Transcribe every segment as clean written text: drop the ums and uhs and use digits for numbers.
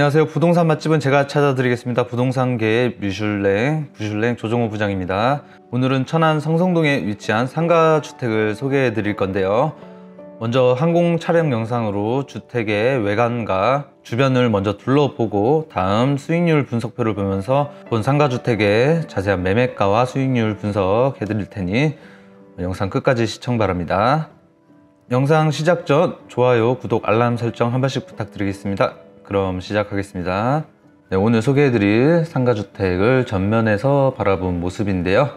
안녕하세요. 부동산 맛집은 제가 찾아드리겠습니다. 부동산계의 부슐랭 조정호 부장입니다. 오늘은 천안 성성동에 위치한 상가주택을 소개해 드릴 건데요. 먼저 항공 촬영 영상으로 주택의 외관과 주변을 먼저 둘러보고 다음 수익률 분석표를 보면서 본 상가주택의 자세한 매매가와 수익률 분석해 드릴 테니 영상 끝까지 시청 바랍니다. 영상 시작 전 좋아요, 구독, 알람 설정 한 번씩 부탁드리겠습니다. 그럼 시작하겠습니다. 네, 오늘 소개해드릴 상가주택을 전면에서 바라본 모습인데요.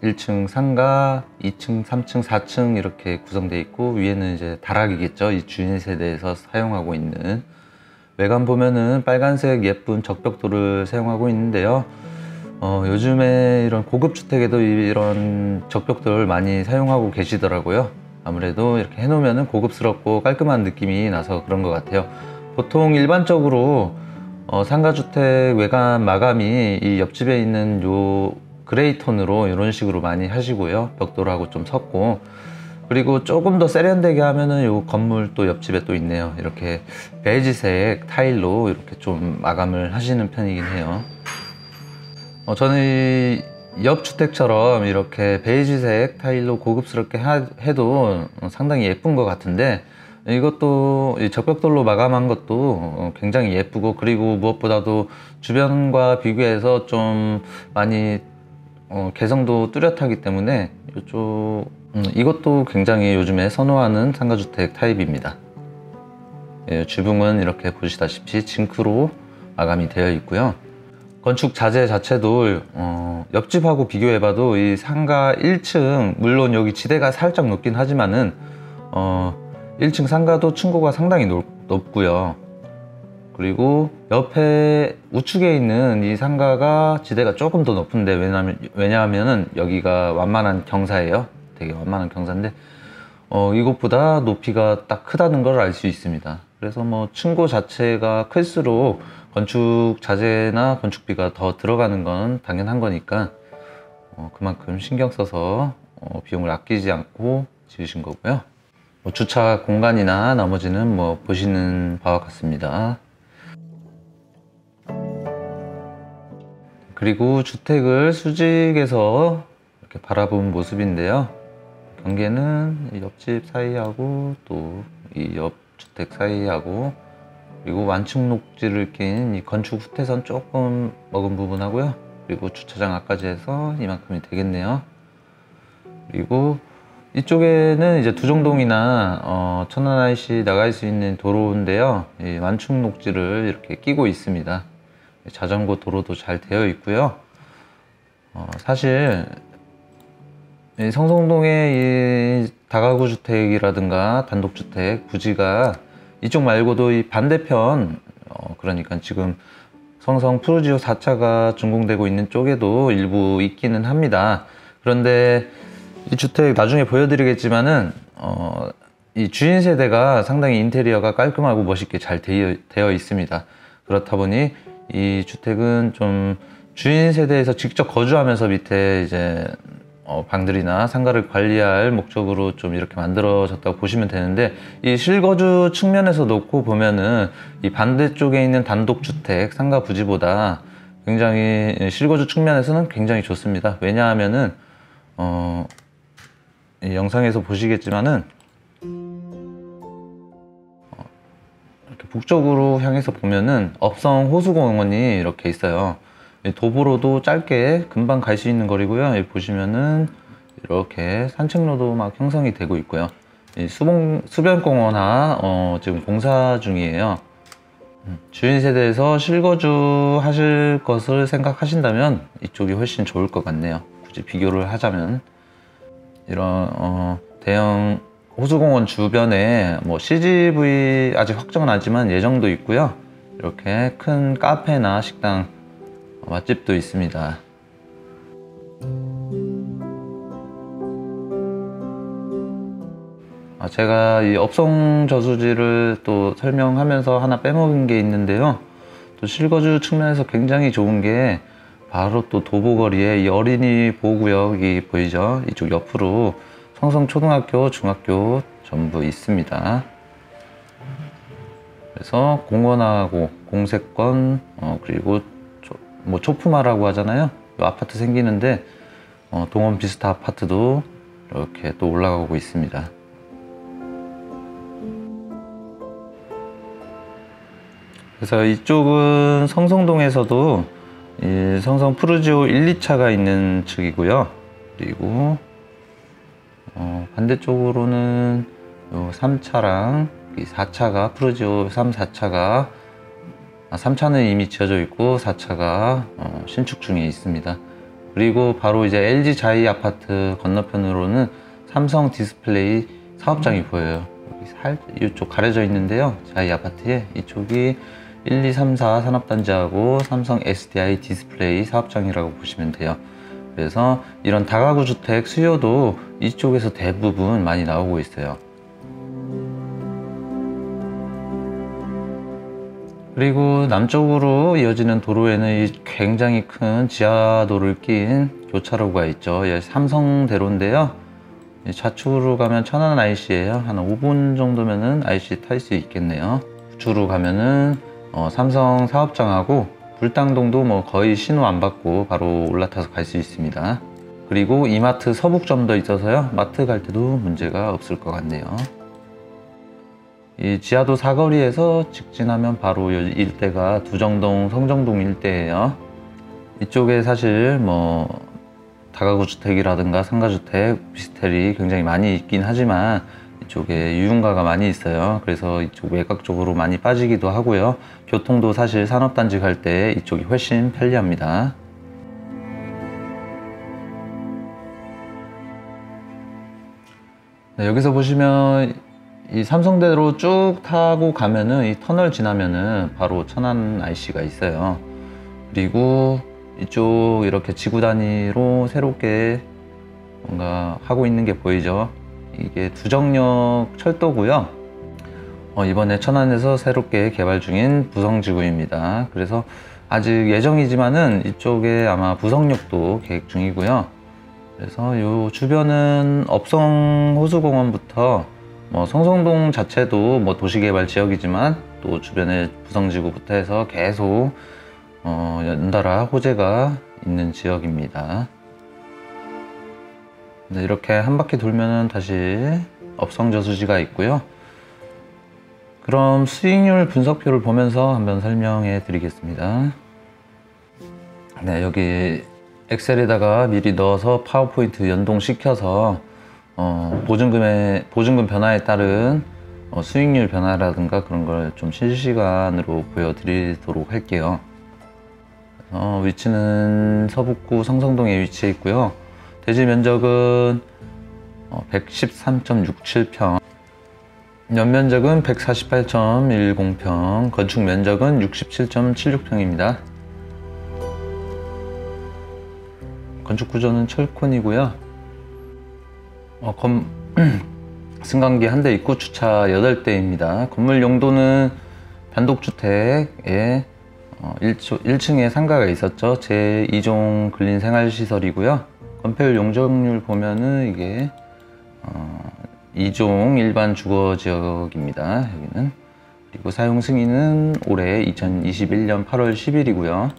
1층 상가, 2층, 3층, 4층 이렇게 구성되어 있고 위에는 이제 다락이겠죠. 이 주인 세대에서 사용하고 있는 외관 보면은 빨간색 예쁜 적벽돌을 사용하고 있는데요. 요즘에 이런 고급 주택에도 이런 적벽돌을 많이 사용하고 계시더라고요. 아무래도 이렇게 해놓으면 고급스럽고 깔끔한 느낌이 나서 그런 것 같아요. 보통 일반적으로 상가주택 외관 마감이 이 옆집에 있는 요 그레이 톤으로 이런 식으로 많이 하시고요. 벽돌하고 좀 섞고, 그리고 조금 더 세련되게 하면은 요 건물 또 옆집에 또 있네요. 이렇게 베이지색 타일로 이렇게 좀 마감을 하시는 편이긴 해요. 저는 옆 주택처럼 이렇게 베이지색 타일로 고급스럽게 해도 상당히 예쁜 것 같은데, 이것도 적벽돌로 마감한 것도 굉장히 예쁘고, 그리고 무엇보다도 주변과 비교해서 좀 많이 개성도 뚜렷하기 때문에 이것도 굉장히 요즘에 선호하는 상가주택 타입입니다. 주붕은 이렇게 보시다시피 징크로 마감이 되어 있고요. 건축 자재 자체도 옆집하고 비교해봐도 이 상가 1층, 물론 여기 지대가 살짝 높긴 하지만은 1층 상가도 층고가 상당히 높고요. 그리고 옆에 우측에 있는 이 상가가 지대가 조금 더 높은데, 왜냐하면은 여기가 완만한 경사예요. 되게 완만한 경사인데 이것보다 높이가 딱 크다는 걸 알 수 있습니다. 그래서 층고 자체가 클수록 건축 자재나 건축비가 더 들어가는 건 당연한 거니까 그만큼 신경 써서 비용을 아끼지 않고 지으신 거고요. 주차 공간이나 나머지는 보시는 바와 같습니다. 그리고 주택을 수직에서 이렇게 바라본 모습인데요. 경계는 옆집 사이하고 또 이 옆 주택 사이하고, 그리고 완충 녹지를 낀 이 건축 후퇴선 조금 먹은 부분하고요. 그리고 주차장 앞까지 해서 이만큼이 되겠네요. 그리고 이쪽에는 이제 두정동이나 천안 IC 나갈 수 있는 도로인데요. 이 완충 녹지를 이렇게 끼고 있습니다. 자전거 도로도 잘 되어 있고요. 사실 이 성성동의 이 다가구 주택이라든가 단독주택 부지가 이쪽 말고도 이 반대편, 그러니까 지금 성성 푸르지오 4차가 준공되고 있는 쪽에도 일부 있기는 합니다. 그런데 이 주택 나중에 보여드리겠지만은 이 주인 세대가 상당히 인테리어가 깔끔하고 멋있게 잘 되어 있습니다. 그렇다 보니 이 주택은 좀 주인 세대에서 직접 거주하면서 밑에 이제 방들이나 상가를 관리할 목적으로 좀 이렇게 만들어졌다고 보시면 되는데, 이 실거주 측면에서 놓고 보면은 이 반대쪽에 있는 단독주택 상가 부지보다 굉장히 실거주 측면에서는 굉장히 좋습니다. 왜냐하면은 이 영상에서 보시겠지만은 이렇게 북쪽으로 향해서 보면은 업성 호수공원이 이렇게 있어요. 도보로도 짧게 금방 갈 수 있는 거리고요. 여기 보시면은 이렇게 산책로도 막 형성이 되고 있고요. 이 수변공원화 지금 공사 중이에요. 주인 세대에서 실거주 하실 것을 생각하신다면 이쪽이 훨씬 좋을 것 같네요. 굳이 비교를 하자면. 이런 대형 호수공원 주변에 CGV 아직 확정은 아니지만 예정도 있고요. 이렇게 큰 카페나 식당, 맛집도 있습니다. 제가 이 업성 저수지를 또 설명하면서 하나 빼먹은 게 있는데요. 또 실거주 측면에서 굉장히 좋은 게 바로 또 도보거리에 이 어린이 보호구역이 보이죠? 이쪽 옆으로 성성초등학교, 중학교 전부 있습니다. 그래서 공원하고 공세권 그리고 뭐 초품화라고 하잖아요. 이 아파트 생기는데 동원 비스타 아파트도 이렇게 또 올라가고 있습니다. 그래서 이쪽은 성성동에서도 이 성성 푸르지오 1, 2차가 있는 측이고요. 그리고 반대쪽으로는 요 3차랑 이 4차가 푸르지오 3, 4차가 3차는 이미 지어져 있고 4차가 신축 중에 있습니다. 그리고 바로 이제 LG 자이 아파트 건너편으로는 삼성 디스플레이 사업장이 보여요. 여기 이쪽 가려져 있는데요. 자이 아파트에 이쪽이 1, 2, 3, 4 산업단지하고 삼성 SDI 디스플레이 사업장이라고 보시면 돼요. 그래서 이런 다가구 주택 수요도 이쪽에서 대부분 많이 나오고 있어요. 그리고 남쪽으로 이어지는 도로에는 이 굉장히 큰 지하도를 낀 교차로가 있죠. 삼성대로인데요. 좌측으로 가면 천안 IC예요. 한 5분 정도면은 IC 탈 수 있겠네요. 우측으로 가면은 삼성 사업장하고 불당동도 뭐 거의 신호 안 받고 바로 올라타서 갈 수 있습니다. 그리고 이마트 서북점도 있어서요. 마트 갈 때도 문제가 없을 것 같네요. 이 지하도 사거리에서 직진하면 바로 이 일대가 두정동, 성정동 일대예요. 이쪽에 사실 뭐 다가구 주택이라든가 상가주택, 오피스텔이 굉장히 많이 있긴 하지만 이쪽에 유흥가가 많이 있어요. 그래서 이쪽 외곽 쪽으로 많이 빠지기도 하고요. 교통도 사실 산업단지 갈 때 이쪽이 훨씬 편리합니다. 네, 여기서 보시면 이 삼성대로 쭉 타고 가면은 이 터널 지나면은 바로 천안 IC가 있어요. 그리고 이쪽 이렇게 지구 단위로 새롭게 뭔가 하고 있는 게 보이죠. 이게 두정역 철도고요. 이번에 천안에서 새롭게 개발 중인 부성지구입니다. 그래서 아직 예정이지만은 이쪽에 아마 부성역도 계획 중이고요. 그래서 이 주변은 업성 호수공원부터 뭐 성성동 자체도 뭐 도시개발 지역이지만 또 주변에 부성지구부터 해서 계속 연달아 호재가 있는 지역입니다. 네, 이렇게 한 바퀴 돌면은 다시 업성저수지가 있고요. 그럼 수익률 분석표를 보면서 한번 설명해 드리겠습니다. 네, 여기 엑셀에다가 미리 넣어서 파워포인트 연동시켜서 보증금 변화에 따른 수익률 변화라든가 그런 걸 좀 실시간으로 보여드리도록 할게요. 위치는 서북구 성성동에 위치해 있고요. 대지 면적은 113.67평, 연면적은 148.10평, 건축 면적은 67.76평입니다. 건축 구조는 철콘이고요. 승강기 1대 있고 주차 8대입니다. 건물 용도는 단독주택에 1층에 상가가 있었죠. 제2종 근린생활시설이고요. 건폐율 용적률 보면은 이게 2종 일반 주거지역입니다. 여기는. 그리고 사용 승인은 올해 2021년 8월 10일이고요.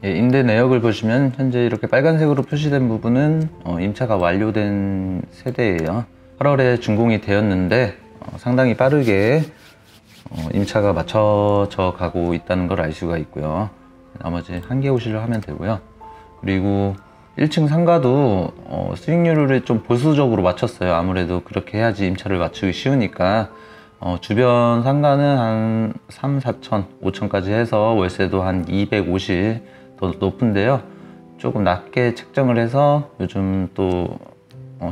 임대 내역을 보시면 현재 이렇게 빨간색으로 표시된 부분은 임차가 완료된 세대예요. 8월에 준공이 되었는데 상당히 빠르게 임차가 맞춰져 가고 있다는 걸 알 수가 있고요. 나머지 한개호실로 하면 되고요. 그리고 1층 상가도 수익률을 좀 보수적으로 맞췄어요. 아무래도 그렇게 해야지 임차를 맞추기 쉬우니까. 주변 상가는 한 3, 4천, 5천까지 해서 월세도 한 250 더 높은데요. 조금 낮게 책정을 해서 요즘 또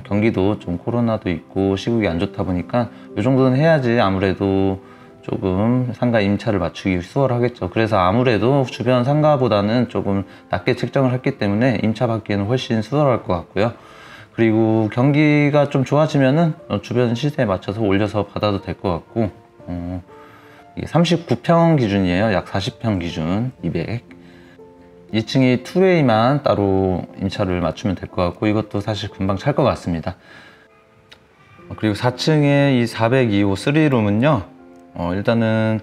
경기도 좀 코로나도 있고 시국이 안 좋다 보니까 이 정도는 해야지 아무래도 조금 상가 임차를 맞추기 수월하겠죠. 그래서 아무래도 주변 상가보다는 조금 낮게 책정을 했기 때문에 임차 받기에는 훨씬 수월할 것 같고요. 그리고 경기가 좀 좋아지면은 주변 시세에 맞춰서 올려서 받아도 될 것 같고, 이게 39평 기준이에요. 약 40평 기준 200. 2층이 투웨이만 따로 임차를 맞추면 될 것 같고, 이것도 사실 금방 찰 것 같습니다. 그리고 4층에 이 402호 3룸은요, 일단은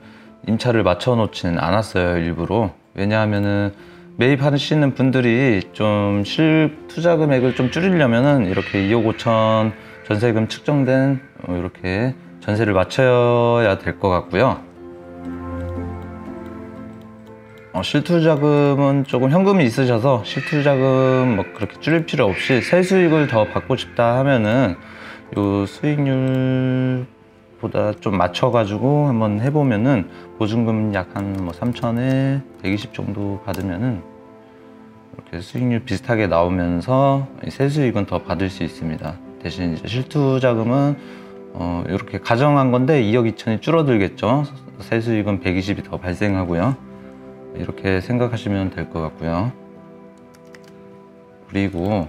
임차를 맞춰 놓지는 않았어요, 일부러. 왜냐하면은 매입하시는 분들이 좀 실투자 금액을 좀 줄이려면은 이렇게 2억 5천 전세금 측정된 이렇게 전세를 맞춰야 될 것 같고요. 실투자금은 조금 현금이 있으셔서 실투자금 뭐 그렇게 줄일 필요 없이 세수익을 더 받고 싶다 하면은 요 수익률보다 좀 맞춰가지고 한번 해보면은 보증금 약 한 뭐 3천에 120 정도 받으면은 이렇게 수익률 비슷하게 나오면서 세수익은 더 받을 수 있습니다. 대신 이제 실투자금은 이렇게 가정한 건데 2억 2천이 줄어들겠죠. 세수익은 120이 더 발생하고요. 이렇게 생각하시면 될 것 같고요. 그리고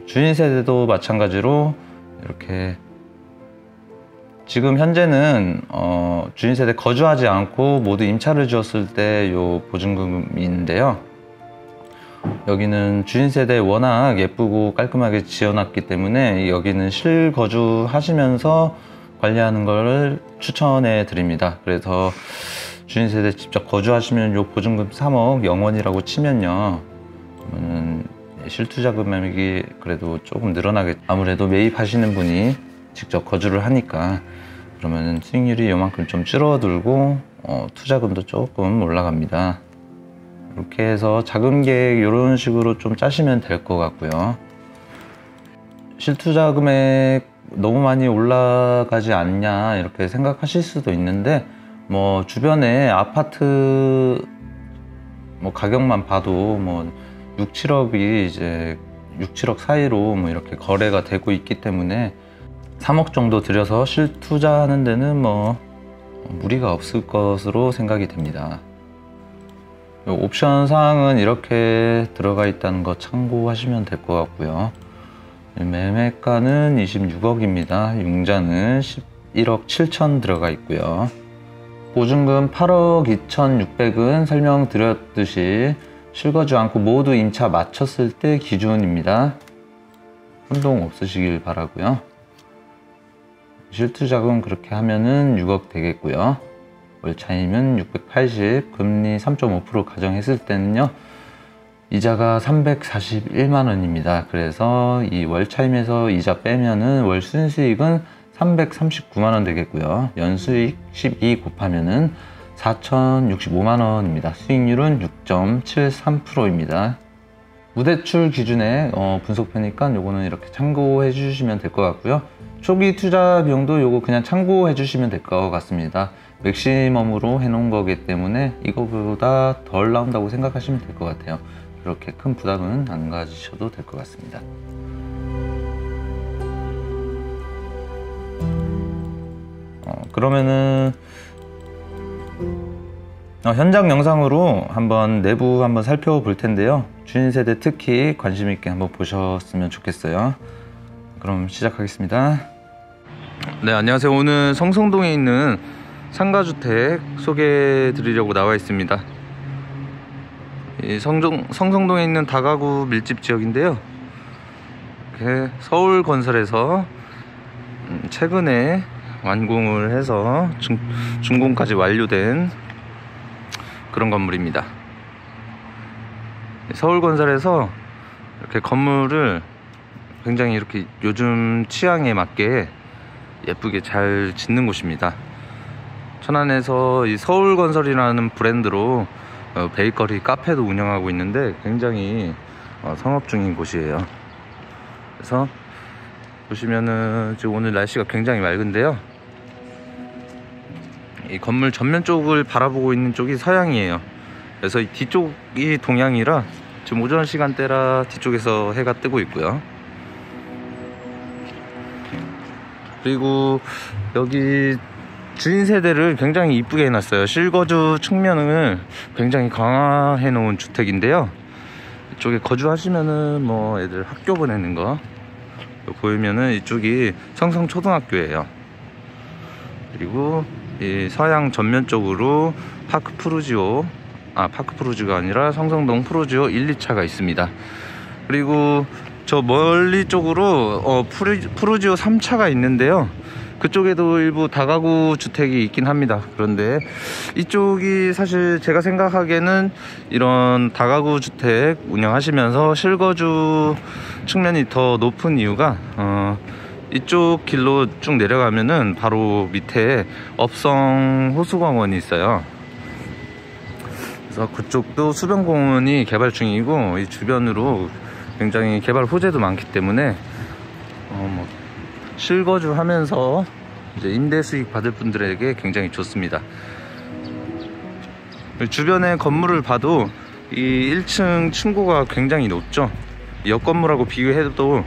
주인 세대도 마찬가지로 이렇게 지금 현재는 주인 세대 거주하지 않고 모두 임차를 지었을 때 요 보증금인데요. 여기는 주인 세대 워낙 예쁘고 깔끔하게 지어놨기 때문에 여기는 실거주 하시면서 관리하는 걸 추천해 드립니다. 그래서 주인 세대 직접 거주하시면 요 보증금 3억 0원이라고 치면요, 그러면은 실투자 금액이 그래도 조금 늘어나겠죠. 아무래도 매입하시는 분이 직접 거주를 하니까 그러면 수익률이 요만큼 좀 줄어들고 투자금도 조금 올라갑니다. 이렇게 해서 자금 계획 이런 식으로 좀 짜시면 될 것 같고요. 실투자 금액 너무 많이 올라가지 않냐 이렇게 생각하실 수도 있는데, 뭐 주변에 아파트 뭐 가격만 봐도 뭐 6, 7억이 이제 6, 7억 사이로 뭐 이렇게 거래가 되고 있기 때문에 3억 정도 들여서 실투자하는 데는 뭐 무리가 없을 것으로 생각이 됩니다. 옵션 사항은 이렇게 들어가 있다는 거 참고하시면 될 것 같고요. 매매가는 26억입니다. 융자는 11억 7천 들어가 있고요. 보증금 8억 2,600은 설명드렸듯이 실거주 않고 모두 임차 마쳤을 때 기준입니다. 혼동 없으시길 바라고요. 실투자금 그렇게 하면은 6억 되겠고요. 월차임은 680, 금리 3.5% 가정했을 때는요, 이자가 341만 원입니다. 그래서 이 월차임에서 이자 빼면은 월 순수익은 339만 원 되겠고요. 연수익 12 곱하면은 4,065만 원입니다. 수익률은 6.73%입니다. 무대출 기준의 분석표니까 요거는 이렇게 참고해 주시면 될 것 같고요. 초기 투자 비용도 요거 그냥 참고해 주시면 될 것 같습니다. 맥시멈으로 해놓은 거기 때문에 이거보다 덜 나온다고 생각하시면 될 것 같아요. 그렇게 큰 부담은 안 가지셔도 될 것 같습니다. 그러면은 현장 영상으로 한번 내부 한번 살펴볼 텐데요. 주인 세대 특히 관심 있게 한번 보셨으면 좋겠어요. 그럼 시작하겠습니다. 네, 안녕하세요. 오늘 성성동에 있는 상가주택 소개해 드리려고 나와 있습니다. 이 성성동에 있는 다가구 밀집 지역인데요. 이렇게 서울건설에서 최근에 완공을 해서 준공까지 완료된 그런 건물입니다. 서울건설에서 이렇게 건물을 굉장히 이렇게 요즘 취향에 맞게 예쁘게 잘 짓는 곳입니다. 천안에서 이 서울건설이라는 브랜드로 베이커리 카페도 운영하고 있는데 굉장히 성업 중인 곳이에요. 그래서 보시면은 지금 오늘 날씨가 굉장히 맑은데요, 이 건물 전면 쪽을 바라보고 있는 쪽이 서양이에요. 그래서 이 뒤쪽이 동양이라 지금 오전 시간대라 뒤쪽에서 해가 뜨고 있고요. 그리고 여기 주인 세대를 굉장히 이쁘게 해놨어요. 실거주 측면을 굉장히 강화해 놓은 주택인데요, 이쪽에 거주하시면은 뭐 애들 학교 보내는 거 보이면은 이쪽이 성성초등학교예요. 그리고 이 서양 전면 쪽으로 파크 푸르지오가 아니라 성성동 푸르지오 1, 2차가 있습니다. 그리고 저 멀리 쪽으로 푸르지오 3차가 있는데요, 그쪽에도 일부 다가구 주택이 있긴 합니다. 그런데 이쪽이 사실 제가 생각하기에는 이런 다가구 주택 운영하시면서 실거주 측면이 더 높은 이유가 이쪽 길로 쭉 내려가면은 바로 밑에 업성 호수공원이 있어요. 그래서 그쪽도 수변공원이 개발 중이고, 이 주변으로 굉장히 개발 호재도 많기 때문에 실거주 하면서 이제 임대 수익 받을 분들에게 굉장히 좋습니다. 주변의 건물을 봐도 이 1층 층고가 굉장히 높죠. 옆 건물하고 비교해도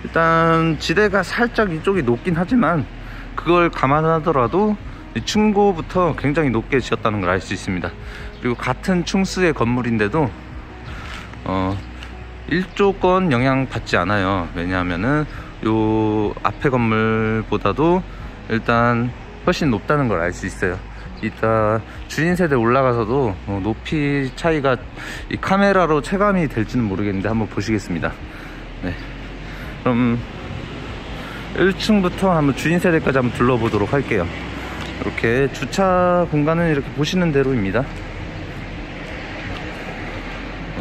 일단 지대가 살짝 이쪽이 높긴 하지만 그걸 감안하더라도 층고부터 굉장히 높게 지었다는 걸 알 수 있습니다. 그리고 같은 층수의 건물인데도 일조권 영향 받지 않아요. 왜냐하면은 요 앞에 건물보다도 일단 훨씬 높다는 걸 알 수 있어요. 이따 주인 세대 올라가서도 높이 차이가 이 카메라로 체감이 될지는 모르겠는데 한번 보시겠습니다. 네. 그럼 1층부터 한번 주인 세대까지 한번 둘러보도록 할게요. 이렇게 주차 공간은 이렇게 보시는 대로입니다.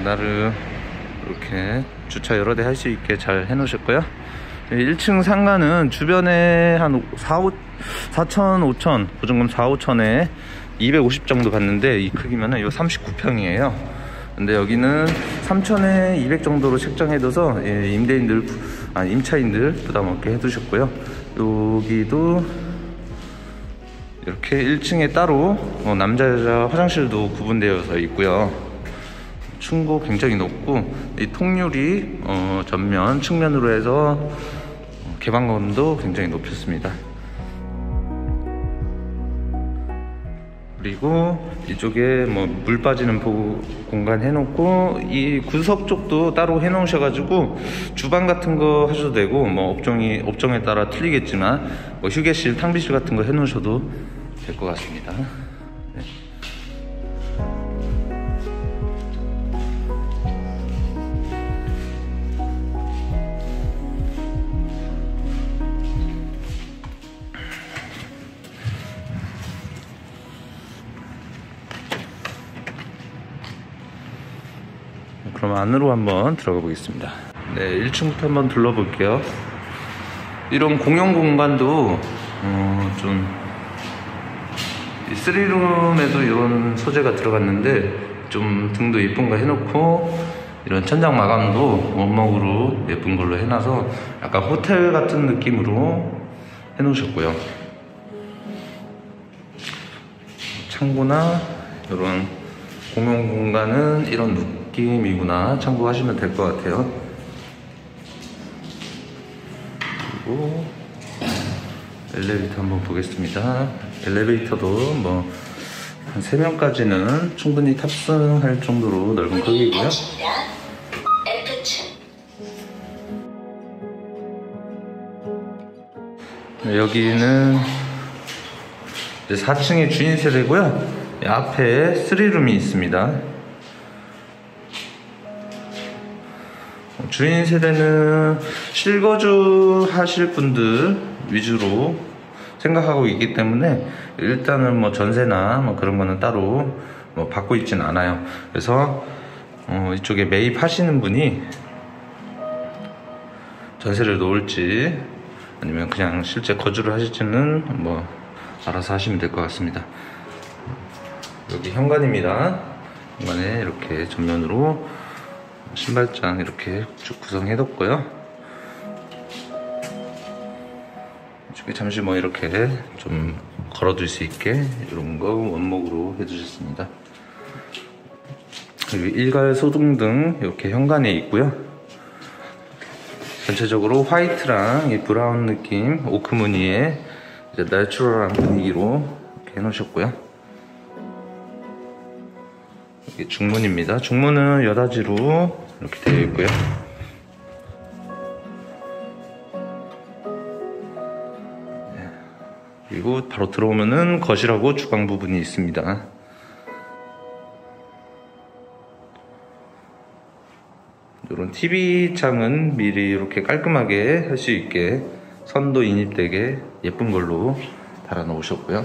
나름 이렇게 주차 여러 대 할 수 있게 잘 해 놓으셨고요. 1층 상가는 주변에 한 4천, 5천, 보증금 4, 5천에 250 정도 갔는데, 이 크기면은 이거 39평이에요. 근데 여기는 3천에 200 정도로 책정해둬서 임대인들, 임차인들 부담 없게 해두셨고요. 여기도 이렇게 1층에 따로 남자 여자 화장실도 구분되어서 있고요. 층고 굉장히 높고, 이 통유리 전면 측면으로 해서 개방감도 굉장히 높였습니다. 그리고 이쪽에 물 빠지는 공간 해놓고, 이 구석 쪽도 따로 해놓으셔가지고 주방 같은 거 하셔도 되고, 업종에 따라 틀리겠지만 휴게실, 탕비실 같은 거 해놓으셔도 될 것 같습니다. 네. 그럼 안으로 한번 들어가 보겠습니다. 네, 1층부터 한번 둘러볼게요. 이런 공용 공간도 좀 3룸에도 이런 소재가 들어갔는데 좀 등도 예쁜 거 해놓고, 이런 천장 마감도 원목으로 예쁜 걸로 해놔서 약간 호텔 같은 느낌으로 해놓으셨고요. 창고나 이런 공용 공간은 이런 느낌이구나 참고하시면 될 것 같아요. 그리고 엘리베이터 한번 보겠습니다. 엘리베이터도 한 3명까지는 충분히 탑승할 정도로 넓은 크기고요. 여기는 이제 4층의 주인 세대고요. 앞에 3룸이 있습니다. 주인 세대는 실거주 하실 분들 위주로 생각하고 있기 때문에 일단은 전세나 그런 거는 따로 받고 있진 않아요. 그래서 이쪽에 매입하시는 분이 전세를 놓을지 아니면 그냥 실제 거주를 하실지는 알아서 하시면 될 것 같습니다. 여기 현관입니다. 현관에 이렇게 전면으로 신발장 이렇게 쭉 구성해 뒀고요. 이쪽에 잠시 이렇게 좀 걸어둘 수 있게 이런 거 원목으로 해주셨습니다. 그리고 일괄 소등등 이렇게 현관에 있고요. 전체적으로 화이트랑 이 브라운 느낌 오크 무늬의 이제 내추럴한 분위기로 이렇게 해놓으셨고요. 이게 중문입니다. 중문은 여닫이로 이렇게 되어 있고요. 그리고 바로 들어오면은 거실하고 주방 부분이 있습니다. 이런 TV창은 미리 이렇게 깔끔하게 할 수 있게 선도 인입되게 예쁜 걸로 달아 놓으셨고요.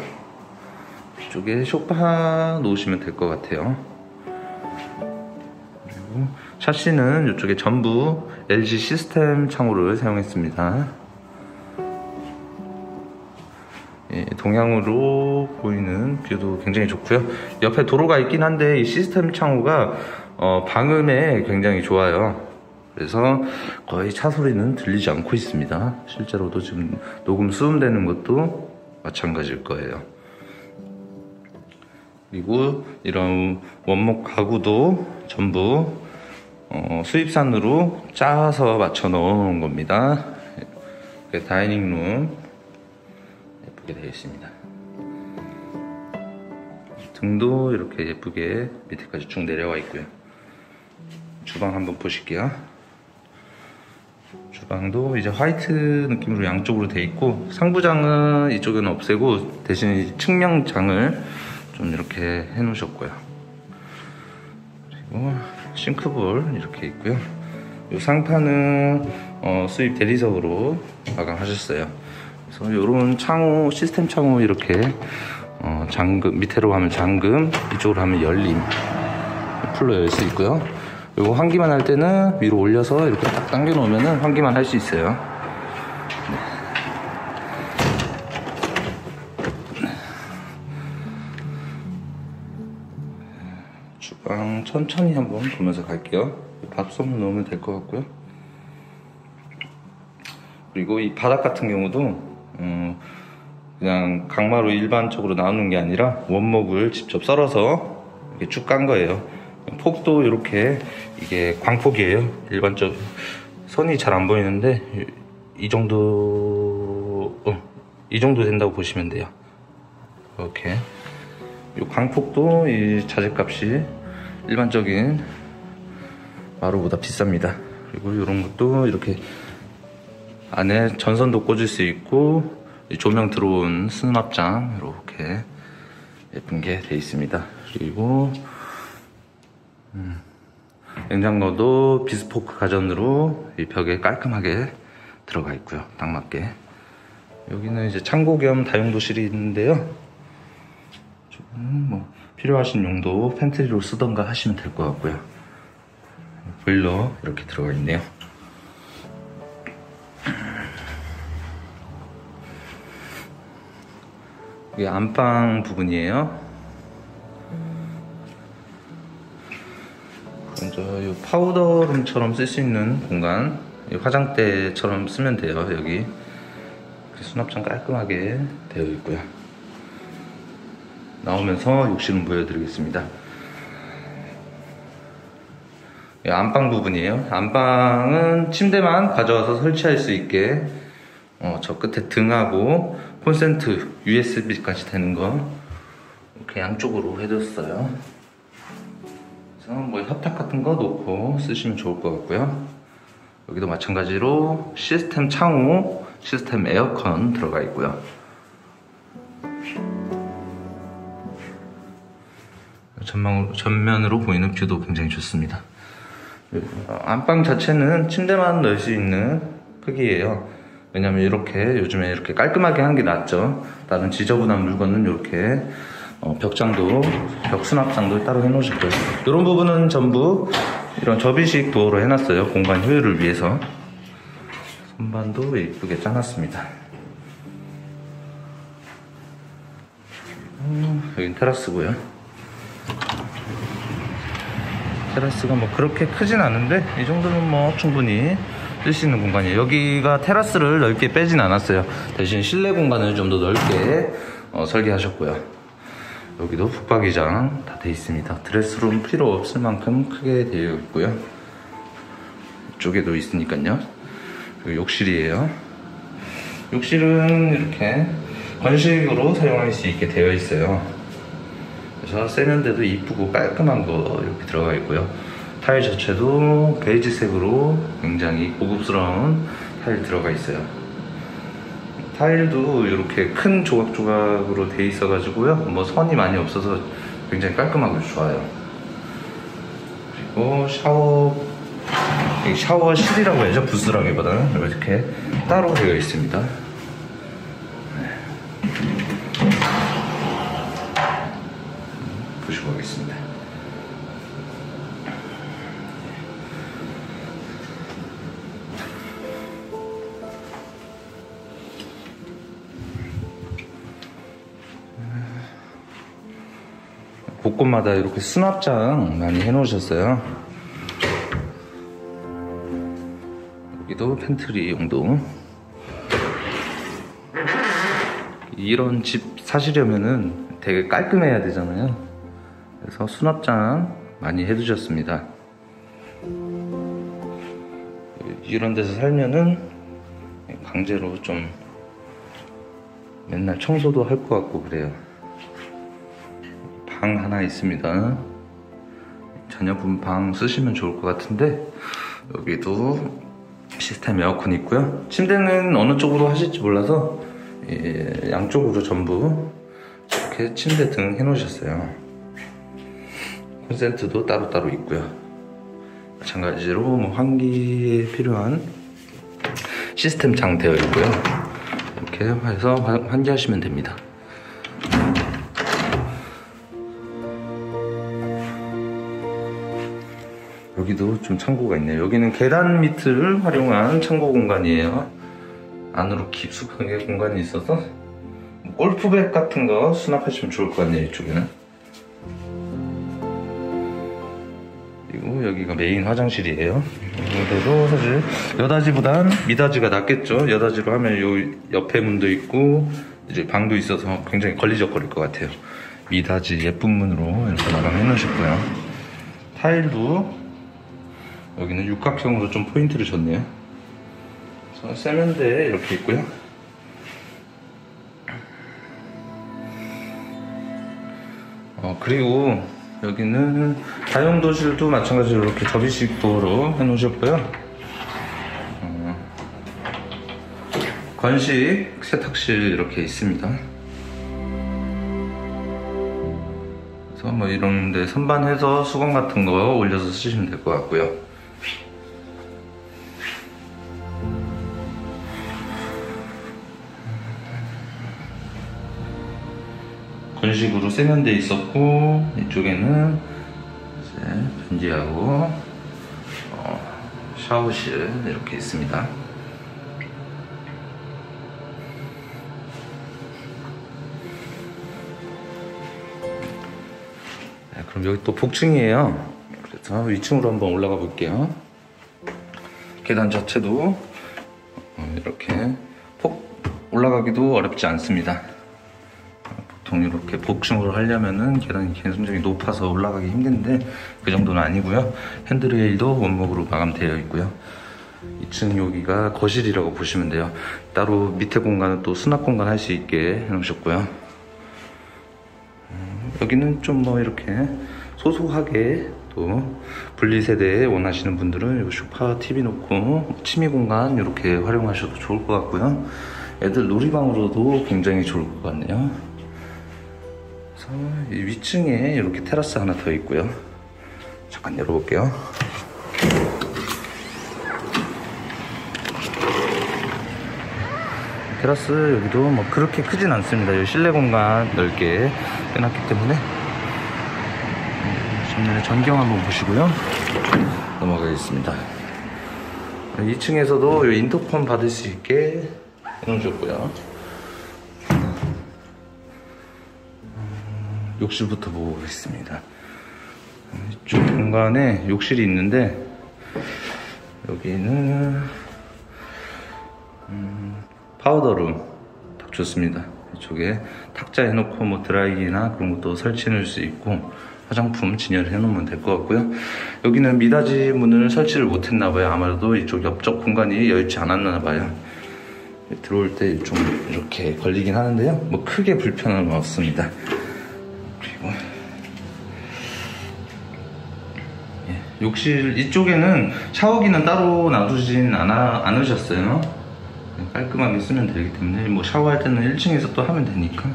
이쪽에 소파 놓으시면 될 것 같아요. 그리고 샤시는 이쪽에 전부 LG 시스템 창호를 사용했습니다. 예, 동향으로 보이는 뷰도 굉장히 좋고요. 옆에 도로가 있긴 한데 이 시스템 창호가 방음에 굉장히 좋아요. 그래서 거의 차 소리는 들리지 않고 있습니다. 실제로도 지금 녹음 수음되는 것도 마찬가지일 거예요. 그리고 이런 원목 가구도 전부 수입산으로 짜서 맞춰 넣은 겁니다. 다이닝룸 예쁘게 되어 있습니다. 등도 이렇게 예쁘게 밑에까지 쭉 내려와 있고요. 주방 한번 보실게요. 주방도 이제 화이트 느낌으로 양쪽으로 되어 있고, 상부장은 이쪽에는 없애고 대신 측면장을 좀 이렇게 해 놓으셨고요. 그리고 싱크볼 이렇게 있고요. 이 상판은 수입 대리석으로 마감하셨어요. 그래서 이런 창호, 시스템 창호 이렇게 잠금, 밑으로 하면 잠금, 이쪽으로 하면 열림, 풀로 열 수 있고요. 그리고 환기만 할 때는 위로 올려서 이렇게 딱 당겨 놓으면 환기만 할 수 있어요. 주방 천천히 한번 보면서 갈게요. 밥솥만 넣으면 될 것 같고요. 그리고 이 바닥 같은 경우도 그냥 강마로 일반적으로 나오는 게 아니라 원목을 직접 썰어서 이렇게 쭉 깐 거예요. 폭도 이렇게, 이게 광폭이에요. 일반적 선이 잘 안 보이는데 이 정도 된다고 보시면 돼요. 이렇게 이 광폭도 이 자재값이 일반적인 마루보다 비쌉니다. 그리고 이런 것도 이렇게 안에 전선도 꽂을 수 있고, 조명 들어온 수납장 이렇게 예쁜 게 되어 있습니다. 그리고 냉장고도 비스포크 가전으로 이 벽에 깔끔하게 들어가 있고요. 딱 맞게. 여기는 이제 창고 겸 다용도실이 있는데요. 뭐 필요하신 용도 팬트리로 쓰던가 하시면 될 것 같고요. 보일러 이렇게 들어가 있네요. 이게 안방 부분이에요. 먼저 이 파우더룸처럼 쓸 수 있는 공간, 화장대처럼 쓰면 돼요. 여기 수납장 깔끔하게 되어 있고요. 나오면서 욕실은 보여드리겠습니다. 안방 부분이에요. 안방은 침대만 가져와서 설치할 수 있게 저 끝에 등하고 콘센트, USB까지 되는 거 이렇게 양쪽으로 해줬어요. 그래서 뭐 협탁 같은 거 놓고 쓰시면 좋을 것 같고요. 여기도 마찬가지로 시스템 창호, 시스템 에어컨 들어가 있고요. 전면으로 보이는 뷰도 굉장히 좋습니다. 안방 자체는 침대만 넣을 수 있는 크기예요. 왜냐면 이렇게 요즘에 이렇게 깔끔하게 한 게 낫죠. 다른 지저분한 물건은 이렇게 벽장도, 벽 수납장도 따로 해놓으실 거예요. 이런 부분은 전부 이런 접이식 도어로 해놨어요. 공간 효율을 위해서. 선반도 예쁘게 짜놨습니다. 여긴 테라스고요. 테라스가 뭐 그렇게 크진 않은데 이 정도면 뭐 충분히 쓸 수 있는 공간이에요. 여기가 테라스를 넓게 빼진 않았어요. 대신 실내 공간을 좀 더 넓게 설계하셨고요. 여기도 붙박이장 다 돼 있습니다. 드레스룸 필요 없을 만큼 크게 되어 있고요. 이쪽에도 있으니까요. 그리고 욕실이에요. 욕실은 이렇게 건식으로 사용할 수 있게 되어 있어요. 그래서 세면대도 이쁘고 깔끔한 거 이렇게 들어가 있고요. 타일 자체도 베이지색으로 굉장히 고급스러운 타일 들어가 있어요. 타일도 이렇게 큰 조각조각으로 돼 있어 가지고요, 뭐 선이 많이 없어서 굉장히 깔끔하고 좋아요. 그리고 샤워실이라고 해야죠. 부스라기보다는 이렇게 따로 되어 있습니다. 보시고 가겠습니다. 곳곳마다 이렇게 수납장 많이 해놓으셨어요. 여기도 팬트리 용도. 이런 집 사시려면은 되게 깔끔해야 되잖아요. 그래서 수납장 많이 해두셨습니다. 이런 데서 살면은 강제로 좀 맨날 청소도 할 것 같고 그래요. 방 하나 있습니다. 자녀분 방 쓰시면 좋을 것 같은데 여기도 시스템 에어컨 있고요. 침대는 어느 쪽으로 하실지 몰라서 양쪽으로 전부 이렇게 침대 등 해놓으셨어요. 콘센트도 따로따로 있고요. 마찬가지로 뭐 환기에 필요한 시스템 장 되어 있고요. 이렇게 해서 환기하시면 됩니다. 여기도 좀 창고가 있네요. 여기는 계단 밑을 활용한 창고 공간이에요. 안으로 깊숙하게 공간이 있어서 골프백 같은 거 수납하시면 좋을 것 같네요. 이쪽에는. 그리고 여기가 메인 화장실이에요. 이데도 사실 여다지보단 미다지가 낫겠죠. 여다지로 하면 요 옆에 문도 있고 이제 방도 있어서 굉장히 걸리적거릴 것 같아요. 미다지 예쁜 문으로 이렇게 마감해 놓으셨고요. 타일도 여기는 육각형으로 좀 포인트를 줬네요. 그래서 세면대 이렇게 있고요. 그리고 여기는 다용도실도 마찬가지로 이렇게 접이식도로 해놓으셨고요. 건식 세탁실 이렇게 있습니다. 그래서 뭐 이런데 선반해서 수건 같은 거 올려서 쓰시면 될 것 같고요. 건식으로 세면대 있었고 이쪽에는 이제 변기하고 샤워실 이렇게 있습니다. 네, 그럼 여기 또 복층이에요. 그래서 위층으로 한번 올라가 볼게요. 계단 자체도 이렇게 올라가기도 어렵지 않습니다. 보통 이렇게 복층으로 하려면은 계단이 굉장히 높아서 올라가기 힘든데 그 정도는 아니고요. 핸드레일도 원목으로 마감되어 있고요. 2층 여기가 거실이라고 보시면 돼요. 따로 밑에 공간은 또 수납 공간 할 수 있게 해놓으셨고요. 여기는 좀 뭐 이렇게 소소하게 또 분리세대 원하시는 분들은 이 소파, TV 놓고 취미 공간 이렇게 활용하셔도 좋을 것 같고요. 애들 놀이방으로도 굉장히 좋을 것 같네요. 이 위층에 이렇게 테라스 하나 더 있고요. 잠깐 열어볼게요. 테라스 여기도 뭐 그렇게 크진 않습니다. 여기 실내 공간 넓게 빼놨기 때문에 전면에 전경 한번 보시고요. 넘어가겠습니다. 2층에서도 인터폰 받을 수 있게 해놓으셨고요. 욕실부터 보고 오겠습니다. 이쪽 공간에 욕실이 있는데 여기는 파우더룸 딱 좋습니다. 이쪽에 탁자 해놓고 뭐 드라이기나 그런 것도 설치해 놓을 수 있고 화장품 진열해 놓으면 될 것 같고요. 여기는 미닫이 문을 설치를 못 했나 봐요. 아무래도 이쪽 옆쪽 공간이 여의치 않았나 봐요. 들어올 때 좀 이렇게 걸리긴 하는데요. 뭐 크게 불편함은 없습니다. 그리고 욕실 이쪽에는 샤워기는 따로 놔두진 않으셨어요. 깔끔하게 쓰면 되기 때문에 뭐 샤워할 때는 1층에서 또 하면 되니까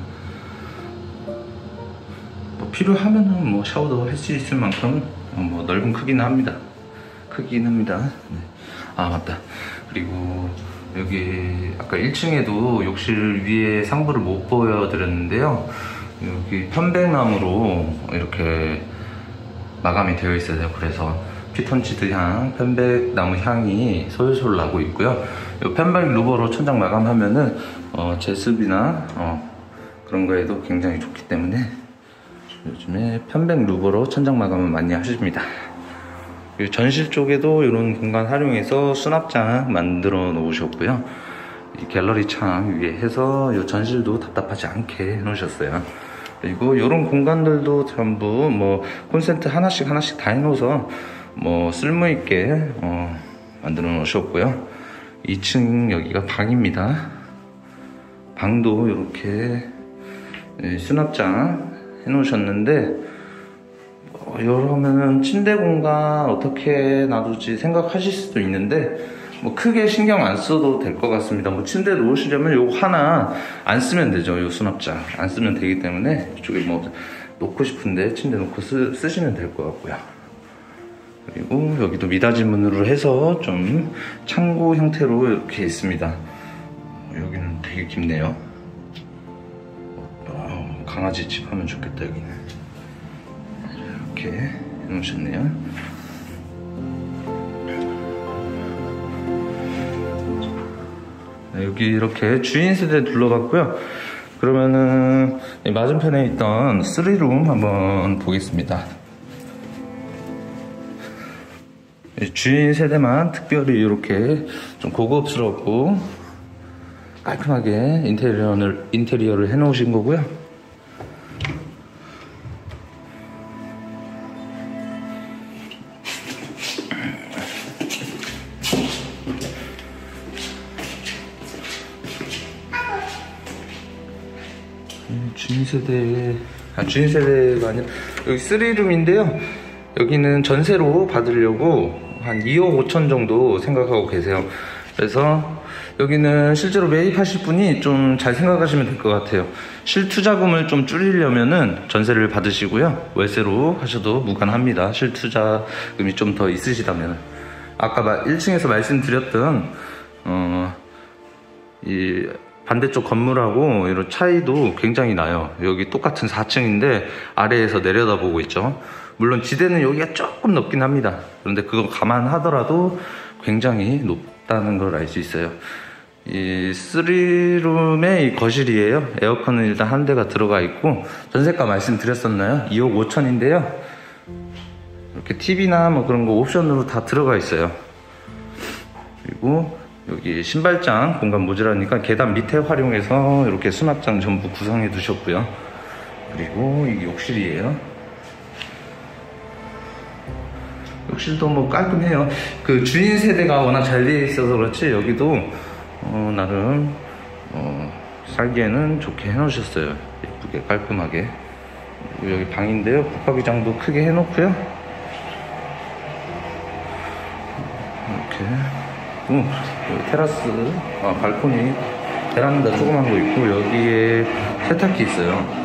뭐 필요하면은 뭐 샤워도 할 수 있을 만큼 뭐 넓은 크기는 합니다. 크긴 합니다. 네. 아 맞다. 그리고 여기 아까 1층에도 욕실 위에 상부를 못 보여드렸는데요. 여기 편백나무로 이렇게 마감이 되어 있어요. 그래서 피톤치드 향, 편백나무 향이 솔솔 나고 있고요. 이 편백 루버로 천장 마감하면은 제습이나 그런 거에도 굉장히 좋기 때문에 요즘에 편백 루버로 천장 마감을 많이 하십니다. 그리고 전실 쪽에도 이런 공간 활용해서 수납장 만들어 놓으셨고요. 이 갤러리 창 위에 해서 이 전실도 답답하지 않게 해 놓으셨어요. 그리고 이런 공간들도 전부 뭐 콘센트 하나씩 다 해놓아서 뭐 쓸모있게 만들어 놓으셨고요. 2층 여기가 방입니다. 방도 이렇게 수납장 해 놓으셨는데 이러면은 침대 공간 어떻게 놔두지 생각하실 수도 있는데 뭐 크게 신경 안 써도 될 것 같습니다. 뭐 침대 놓으시려면 요거 하나 안 쓰면 되죠. 요 수납장 안 쓰면 되기 때문에 이쪽에 뭐 놓고 싶은데 침대 놓고 쓰시면 될 것 같고요. 그리고 여기도 미닫이 문으로 해서 좀 창고 형태로 이렇게 있습니다. 여기는 되게 깊네요. 강아지 집 하면 좋겠다. 여기는 이렇게 해놓으셨네요. 여기 이렇게 주인 세대 둘러봤고요. 그러면은 맞은편에 있던 3룸 한번 보겠습니다. 주인 세대만 특별히 이렇게 좀 고급스럽고 깔끔하게 인테리어를 해 놓으신 거고요. 주인 세대가 아니라 여기 3룸인데요. 여기는 전세로 받으려고 한 2억 5천 정도 생각하고 계세요. 그래서 여기는 실제로 매입하실 분이 좀 잘 생각하시면 될 것 같아요. 실투자금을 좀 줄이려면은 전세를 받으시고요. 월세로 하셔도 무관합니다. 실투자금이 좀 더 있으시다면. 아까 1층에서 말씀드렸던 이 반대쪽 건물하고 이런 차이도 굉장히 나요. 여기 똑같은 4층인데 아래에서 내려다보고 있죠. 물론 지대는 여기가 조금 높긴 합니다. 그런데 그거 감안하더라도 굉장히 높다는 걸 알 수 있어요. 이 3룸의 이 거실이에요. 에어컨은 일단 한 대가 들어가 있고 전세가 말씀드렸었나요? 2억 5천인데요. 이렇게 TV나 뭐 그런 거 옵션으로 다 들어가 있어요. 그리고 여기 신발장 공간 모자라니까 계단 밑에 활용해서 이렇게 수납장 전부 구성해 두셨고요. 그리고 이게 욕실이에요. 욕실도 뭐 깔끔해요. 그 주인 세대가 워낙 잘 되어 있어서 그렇지 여기도 나름 살기에는 좋게 해놓으셨어요. 예쁘게 깔끔하게. 여기 방인데요. 붙박이장도 크게 해놓고요. 이렇게. 여기 테라스, 발코니, 베란다 조그만 거 있고 여기에 세탁기 있어요.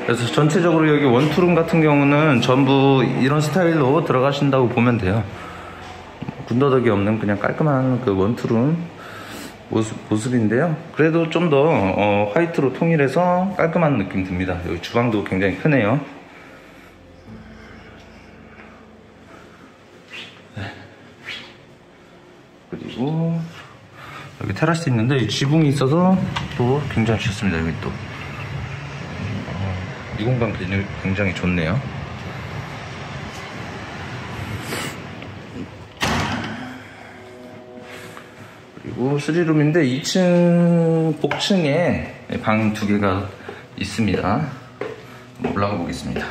그래서 전체적으로 여기 원투룸 같은 경우는 전부 이런 스타일로 들어가신다고 보면 돼요. 군더더기 없는 그냥 깔끔한 그 원투룸 모습인데요. 그래도 좀 더 화이트로 통일해서 깔끔한 느낌 듭니다. 여기 주방도 굉장히 크네요. 그리고 여기 테라스 있는데 지붕이 있어서 또 굉장히 좋습니다. 여기 또 이 공간 굉장히 좋네요. 그리고 3룸인데 2층 복층에 방 2개가 있습니다. 올라가 보겠습니다.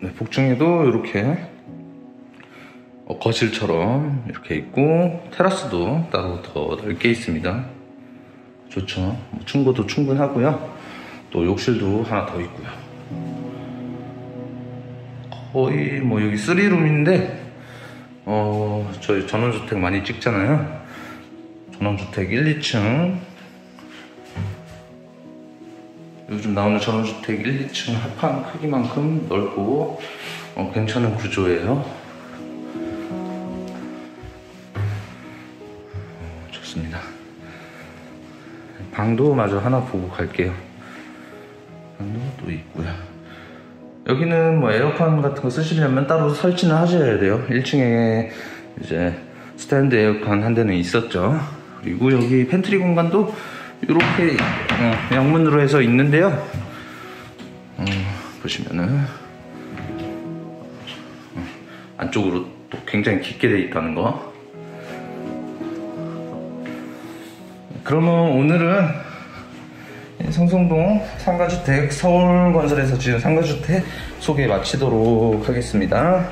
네, 복층에도 이렇게 거실처럼 이렇게 있고 테라스도 따로 더 넓게 있습니다. 좋죠. 충고도 충분하고요. 또 욕실도 하나 더 있고요. 거의 뭐 여기 3룸인데 저희 전원주택 많이 찍잖아요. 전원주택 1, 2층 요즘 나오는 전원주택 1, 2층 합판 크기만큼 넓고 괜찮은 구조예요. 좋습니다. 방도 마저 하나 보고 갈게요. 방도 또 있고요. 여기는 뭐 에어컨 같은 거 쓰시려면 따로 설치는 하셔야 돼요. 1층에 이제 스탠드 에어컨 한 대는 있었죠. 그리고 여기 팬트리 공간도 이렇게 양문으로 해서 있는데요. 보시면은 안쪽으로 또 굉장히 깊게 돼 있다는 거. 그러면 오늘은 성송동 상가주택, 서울건설에서 지은 상가주택 소개 마치도록 하겠습니다.